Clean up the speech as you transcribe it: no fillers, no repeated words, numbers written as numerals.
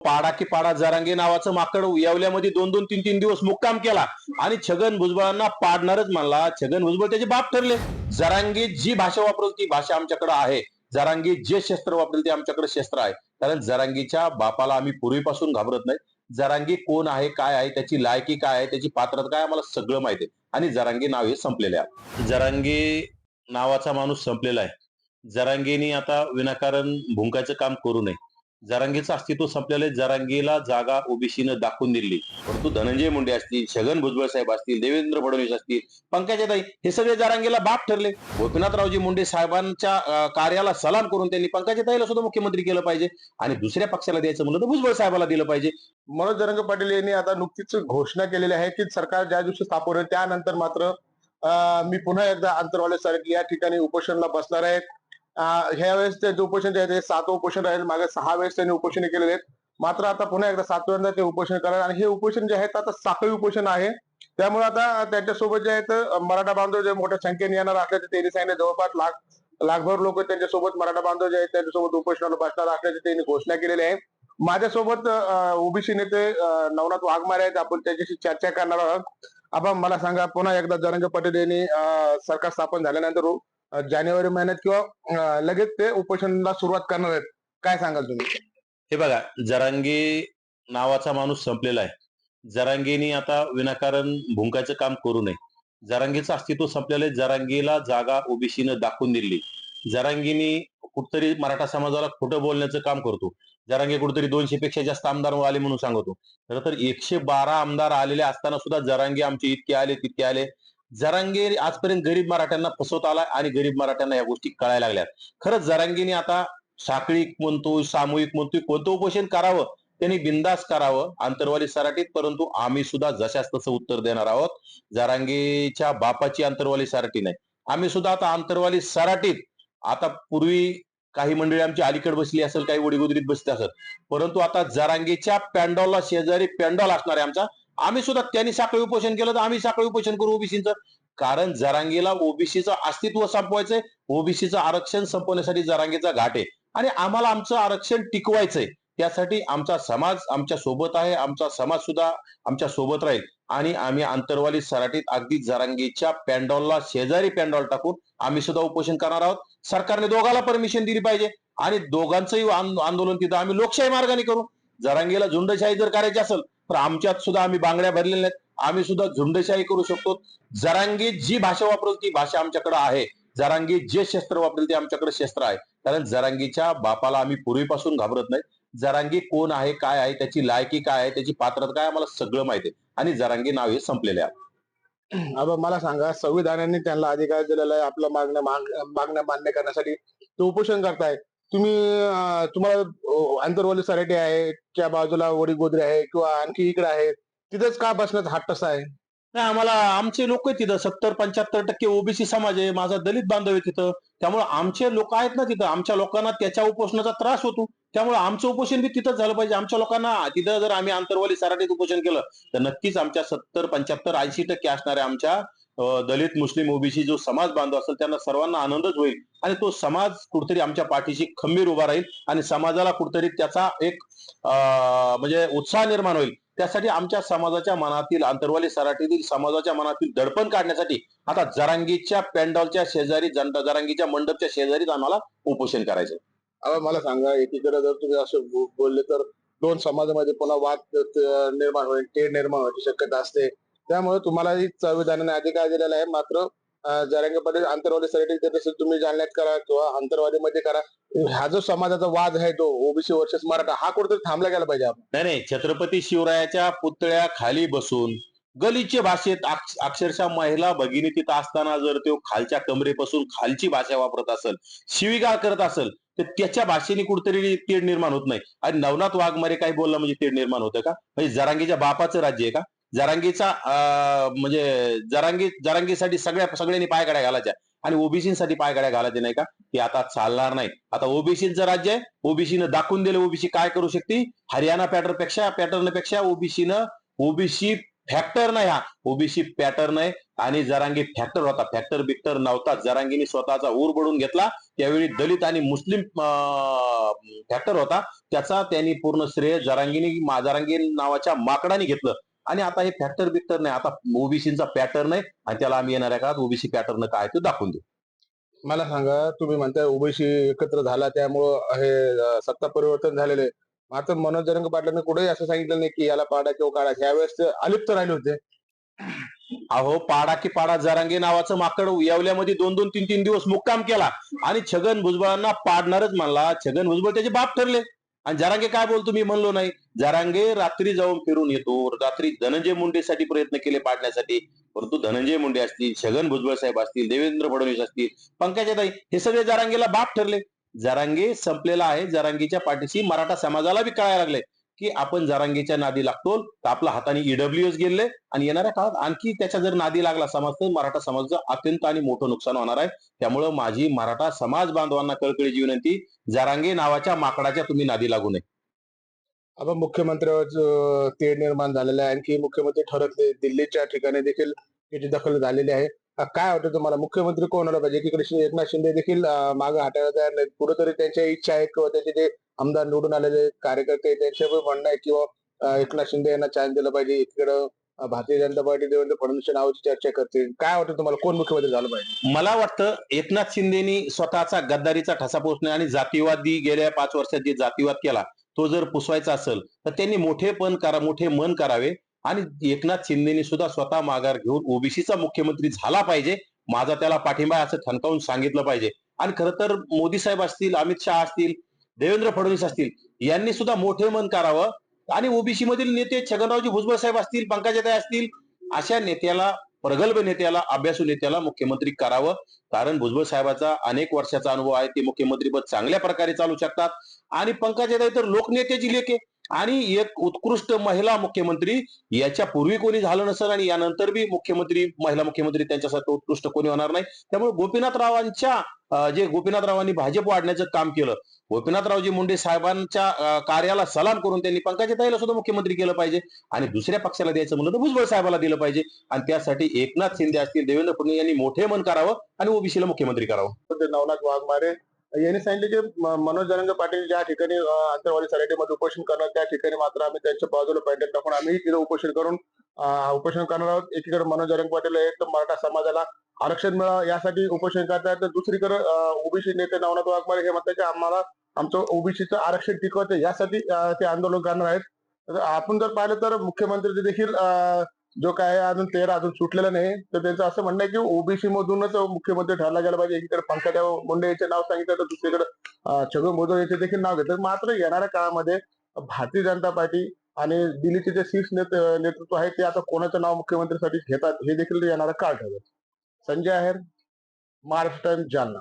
पाडा की पाडा जरांगे नावाचं माकड येवल्यामध्ये 2-2, 3-3 दिवस मुक्काम केला आणि छगन भुजबळांना पाडणारच म्हणला. छगन भुजबळ त्याचे बाप ठरले. जरांगे जी भाषा वापरेल ती भाषा आमच्याकडे आहे. जरांगे जे शस्त्र वापरेल ते आमच्याकडे शस्त्र आहे. कारण जरांगीच्या बापाला आम्ही पूर्वीपासून घाबरत नाही. जरांगे कोण आहे, काय आहे, त्याची लायकी काय आहे, त्याची पात्रता काय आम्हाला सगळं माहिती आहे. आणि जरांगे नाव हे संपलेले आहे. जरांगे नावाचा माणूस संपलेला आहे. जरांगेनी आता विनाकारण भुंकायचं काम करू नये. जरांगेचं अस्तित्व संपलेलं आहे. जरांगेला जागा ओबीसीनं दाखवून दिली. परंतु धनंजय मुंडे असतील, छगन भुजबळ साहेब असतील, देवेंद्र फडणवीस असतील, पंकजाताई हे सगळे जरांगेला बाप ठरले. गोपीनाथरावजी मुंडे साहेबांच्या कार्याला सलाम करून त्यांनी पंकजाताईला सुद्धा मुख्यमंत्री केलं पाहिजे आणि दुसऱ्या पक्षाला द्यायचं म्हणलं तर भुजबळ साहेबाला दिलं पाहिजे. मनोज जरांगे पाटील यांनी आता नुकतीच घोषणा केलेली आहे की सरकार ज्या दिवशी स्थापन होईल त्यानंतर मात्र मी पुन्हा एकदा आंतरवाले सारखी या ठिकाणी उपोषणला बसणार आहे. ह्या वेळेस ते जे उपोषण जे आहे ते 7वं उपोषण राहील. मागे 6 वेळेस त्यांनी उपोषण केलेले आहेत. मात्र आता पुन्हा एकदा 7व्यांदा ते उपोषण करणार आणि हे उपोषण जे आहे ते आता साखळी उपोषण आहे. त्यामुळे आता त्यांच्यासोबत जे आहेत मराठा बांधव जे मोठ्या संख्येने येणार असल्याचे त्यांनी सांगितले. जवळपास लाखभर लोक त्यांच्यासोबत मराठा बांधव जे आहेत त्यांच्यासोबत उपोषणाला बसणार असल्याची त्यांनी घोषणा केलेली आहे. माझ्यासोबत ओबीसी नेते नवनाथ वाघमारे आहेत. आपण त्याच्याशी चर्चा करणार आहोत. आपण मला सांगा, पुन्हा एकदा जरांगे पाटील यांनी सरकार स्थापन झाल्यानंतर जानेवारी महिन्यात किंवा लगेच ते उपोषणाला सुरुवात करणार आहेत. काय सांगाल तुम्ही? हे बघा, जरांगे नावाचा माणूस संपलेला आहे. जरांगेनी आता विनाकारण भुंकायचं काम करू नये. जरांगेचं अस्तित्व संपलेलं आहे. जरांगेला जागा ओबीसीनं दाखवून दिली. जरांगेनी कुठतरी मराठा समाजाला खोटं बोलण्याचं काम करतो. जरांगे कुठतरी 200 पेक्षा जास्त आमदार आले म्हणून सांगतो. खरं तर 112 आमदार आलेले असताना सुद्धा जरांगे आमचे इतके आले तितके आले. जरांगे आजपर्यंत गरीब मराठ्यांना फसवत आलाय आणि गरीब मराठ्यांना या गोष्टी कळायला लागल्यात. खरंच जरांगेने आता साखळी म्हणतो, सामूहिक म्हणतोय, कोणतं उपोषण करावं त्यांनी बिंदास करावं आंतरवाली सराटीत. परंतु आम्ही सुद्धा जशास तसं उत्तर देणार आहोत. जरांगेच्या बापाची आंतरवाली सराटी नाही. आम्ही सुद्धा आता आंतरवाली सराटीत, आता पूर्वी काही मंडळी आमची अलीकडे बसली असेल, काही वडीगोदरीत बसली असेल, परंतु आता जरांगेच्या पॅन्डॉलला शेजारी पॅन्डॉल असणार आहे आमचा. आम्ही सुद्धा त्यांनी साखळी उपोषण केलं तर आम्ही साखळी उपोषण करू ओबीसीचं. कारण जरांगेला ओबीसीचं अस्तित्व संपवायचंय. ओबीसीचं आरक्षण संपवण्यासाठी जरांगेचा घाट आहे आणि आम्हाला आमचं आरक्षण टिकवायचंय. त्यासाठी आमचा समाज आमच्या सोबत आहे. आमचा समाज सुद्धा आमच्या सोबत राहील आणि आम्ही आंतरवाली सराटीत अगदी जरांगेच्या पॅन्डॉलला शेजारी पॅन्डॉल टाकून आम्ही सुद्धा उपोषण करणार आहोत. सरकारने दोघाला परमिशन दिली पाहिजे आणि दोघांचंही आंदोलन तिथं आम्ही लोकशाही मार्गाने करू. जरांगेला झुंडशाही जर करायची असेल तर आमच्यात सुद्धा आम्ही बांगड्या भरलेल्या आहेत. आम्ही सुद्धा झुंडशाही करू शकतो. जरांगे जी भाषा वापरेल ती भाषा आमच्याकडे आहे. जरांगे जे शस्त्र वापरेल ते आमच्याकडे शस्त्र आहे. कारण जरांगीच्या बापाला आम्ही पूर्वीपासून घाबरत नाही. जरांगे कोण आहे, काय आहे, त्याची लायकी काय आहे, त्याची पात्रता काय आम्हाला सगळं माहिती आहे आणि जरांगे नाव हे संपलेले आहे. आता मला सांगा, संविधानाने त्यांना अधिकार दिलेला आहे आपल्या मागण्या मान्य करण्यासाठी ते उपोषण करताय. तुम्ही तुम्हाला आंतरवाली सराटी आहे, त्या बाजूला वडीगोद्री आहे किंवा आणखी इकडे आहे, तिथेच का बसण्याचा हात तसा आहे? नाही, आम्हाला आमचे लोक आहेत तिथं. 70-75% ओबीसी समाज आहे. माझा दलित बांधव आहे तिथं. त्यामुळे आमचे लोक आहेत ना तिथं. आमच्या लोकांना त्याच्या उपोषणाचा त्रास होतो. त्यामुळे आमचं उपोषण बी तिथंच झालं पाहिजे. आमच्या लोकांना तिथं जर आम्ही आंतरवाली सराटीत उपोषण केलं तर नक्कीच आमच्या 70-75-80% असणाऱ्या आमच्या दलित, मुस्लिम, ओबीसी जो समाज बांधव असेल त्यांना सर्वांना आनंदच होईल आणि तो समाज कुठतरी आमच्या पाठीशी खंबीर उभा राहील आणि समाजाला कुठतरी त्याचा एक म्हणजे उत्साह निर्माण होईल. त्यासाठी आमच्या समाजाच्या मनातील आंतरवाली सराटीतील समाजाच्या मनातील दडपण काढण्यासाठी आता जरांगीच्या पॅन्डॉलच्या शेजारी जरांगीच्या मंडपच्या शेजारीच आम्हाला उपोषण करायचं. आता मला सांगा, एकीकडे जर तुम्ही असं बोलले तर दोन समाजामध्ये पुन्हा वाद निर्माण होईल, तेढ निर्माण होण्याची शक्यता असते. त्यामुळे तुम्हालाही संविधानाने अधिकार दिलेला आहे. मात्र जरांगे पाटील आंतरवादी सराटी देत असेल, तुम्ही जालन्यात करा किंवा आंतरवादीमध्ये करा. हा जो समाजाचा वाद आहे तो ओबीसी वर्सेस मराठा हा कुठेतरी थांबला गेला पाहिजे. आपण नाही नाही, छत्रपती शिवरायाच्या पुतळ्या खाली बसून गलिच्छ भाषेत अक्षरशः महिला भगिनी तिथं असताना जर तो खालच्या कमरेपासून खालची भाषा वापरत असेल, शिवीगाळ करत असेल, तर त्याच्या भाषेने कुठेतरी तेढ निर्माण होत नाही. आणि नवनाथ वाघमारे काही बोलला म्हणजे तेढ निर्माण होतं का? म्हणजे जरांगीच्या बापाचं राज्य आहे का? जरांगीचा म्हणजे जरांगीसाठी सगळ्यांनी पायघड्या घालायच्या आणि ओबीसीसाठी पायघड्या घालायच्या नाही का? ते आता चालणार नाही. आता ओबीसीचं राज्य आहे. ओबीसीनं दाखवून दिलं ओबीसी काय करू शकते. हरियाणा पॅटर्न पेक्षा ओबीसी फॅक्टर नाही, हा ओबीसी पॅटर्न आहे. आणि जरांगे फॅक्टर होता, फॅक्टर बिक्टर नव्हता. जरांगीने स्वतःचा ऊर बडून घेतला. त्यावेळी दलित आणि मुस्लिम फॅक्टर होता. त्याचा त्यांनी पूर्ण श्रेय जरांगे नावाच्या माकडाने घेतलं. आणि आता हे फॅक्टर बिक्टर नाही, आता ओबीसीचा पॅटर्न आहे. आणि त्याला आम्ही येणाऱ्या काळात ओबीसी पॅटर्न काय ते दाखवून देऊ. मला सांगा, तुम्ही म्हणताय ओबीसी एकत्र झाला त्यामुळं हे सत्ता परिवर्तन झालेलं आहे. मात्र मनोज जरंगे पाटलांनी कुठेही असं सांगितलं नाही की याला पाडा किंवा काढा. यावेळेस ते अलिप्त राहिले होते. अहो, पाडा की पाडा जरांगे नावाचं माकड येवल्यामध्ये 2-2, 3-3 दिवस मुक्काम केला आणि छगन भुजबळांना पाडणारच म्हणला. छगन भुजबळ त्याचे बाप ठरले. आणि जरांगे काय बोलतो मी म्हणलो नाही. जरांगे रात्री जाऊन फिरून येतो. रात्री धनंजय मुंडेसाठी प्रयत्न केले पाडण्यासाठी. परंतु धनंजय मुंडे असतील, छगन भुजबळ साहेब असतील, देवेंद्र फडणवीस असतील, पंकजाताई, हे सगळे जरांगेला बाप ठरले. जरांगे संपलेला आहे. जरांगेच्या पाठीशी मराठा समाजाला बी कळायला लागले की आपण जरांगेच्या नादी लागतो तर आपल्या हाताने ईडब्ल्यूएस गेले. आणि येणाऱ्या काळात आणखी त्याच्या जर नादी लागला समाज तर मराठा समाजाचं अत्यंत आणि मोठं नुकसान होणार आहे. त्यामुळं माझी मराठा समाज बांधवांना कळकळीची विनंती, जरांगे नावाच्या माकडाच्या तुम्ही नादी लागू नये. आता मुख्यमंत्र्यावर तेढ निर्माण झालेलं आहे. आणखी मुख्यमंत्री ठरकले. दिल्लीच्या ठिकाणी देखील याची दखल झालेली आहे. काय वाटतं तुम्हाला मुख्यमंत्री कोण व्हायला पाहिजे? एकीकडे एकनाथ शिंदे देखील मागे हटायला तयार नाहीत. कुठेतरी त्यांच्या इच्छा आहेत किंवा त्यांचे जे आमदार निवडून आलेले कार्यकर्ते आहेत, त्यांचे पण म्हणणं आहे किंवा एकनाथ शिंदे यांना चान्स दिला पाहिजे. एकीकडं भारतीय जनता पार्टी देवेंद्र फडणवीसच्या नावाची चर्चा करते. काय वाटतं तुम्हाला कोण मुख्यमंत्री झालं पाहिजे? मला वाटतं एकनाथ शिंदेनी स्वतःचा गद्दारीचा ठसा पोचणे आणि जातीवादी गेल्या 5 वर्षात जे जातीवाद केला तो जर पुसवायचा असेल तर त्यांनी मोठे मन करावे. आणि एकनाथ शिंदेनी सुद्धा स्वतः माघार घेऊन ओबीसीचा मुख्यमंत्री झाला पाहिजे. माझा त्याला पाठिंबा आहे असं ठणकावून सांगितलं पाहिजे. आणि खरं तर मोदी साहेब असतील, अमित शहा असतील, देवेंद्र फडणवीस असतील, यांनी सुद्धा मोठे मन करावं. आणि ओबीसी मधील नेते छगनरावजी भुजबळ साहेब असतील, पंकजाताई असतील, अशा नेत्याला, प्रगल्भ नेत्याला, अभ्यासू नेत्याला मुख्यमंत्री करावं. कारण भुजबळ साहेबाचा अनेक वर्षाचा अनुभव आहे. ते मुख्यमंत्रीपद चांगल्या प्रकारे चालू शकतात. आणि पंकजाताई तर लोकनेत्याची लेक आहे. आणि एक उत्कृष्ट महिला मुख्यमंत्री याच्या पूर्वी कोणी झालं नसेल आणि यानंतर बी महिला मुख्यमंत्री त्यांच्यासारखं उत्कृष्ट कोणी होणार नाही. त्यामुळे गोपीनाथरावांच्या जे गोपीनाथरावांनी भाजप वाढण्याचं काम केलं, गोपीनाथरावजी मुंडे साहेबांच्या कार्याला सलाम करून त्यांनी पंकजाताईला सुद्धा मुख्यमंत्री केलं पाहिजे. आणि दुसऱ्या पक्षाला द्यायचं म्हणलं तर भुजबळ साहेबाला दिलं पाहिजे. आणि त्यासाठी एकनाथ शिंदे असतील, देवेंद्र फडणवीस यांनी मोठे मन करावं आणि ओबीसीला मुख्यमंत्री करावं. ते नवनाथ वाघमारे यांनी सांगितले की मनोज जरंगे पाटील ज्या ठिकाणी आंतरवाली सराटीमध्ये उपोषण करणार त्या ठिकाणी मात्र आम्ही त्यांच्या बाजूला पॅन्डेल टाकून आम्ही तिथे उपोषण करून उपोषण करणार आहोत. एकीकडे मनोज जरंगे पाटील एक मराठा समाजाला आरक्षण मिळावं यासाठी उपोषण करतात, तर दुसरीकडे ओबीसी नेते नवनाथ वाघमारे हे म्हणतात की आम्हाला आमचं ओबीसीचं आरक्षण टिकवायचं यासाठी ते आंदोलन करणार आहेत. तर आपण जर पाहिलं तर मुख्यमंत्री देखील जो काय अजून तेरा अजून सुटलेला नाही, तर त्यांचं असं म्हणणं आहे की ओबीसी मधूनच मुख्यमंत्री ठरला गेला पाहिजे. एकीकडे पंकजा मुंडे यांचे नाव सांगितलं तर दुसरीकडे छगन भुजबळ यांचे देखील नाव घेतलं. मात्र येणाऱ्या काळामध्ये भारतीय जनता पार्टी आणि दिल्लीचे जे शीर्ष नेतृत्व आहे ते आता कोणाचं नाव मुख्यमंत्रीसाठी घेतात हे देखील येणारा काळ ठरेल. संजय आहेर, महाराष्ट्र टाइम्स, जालना.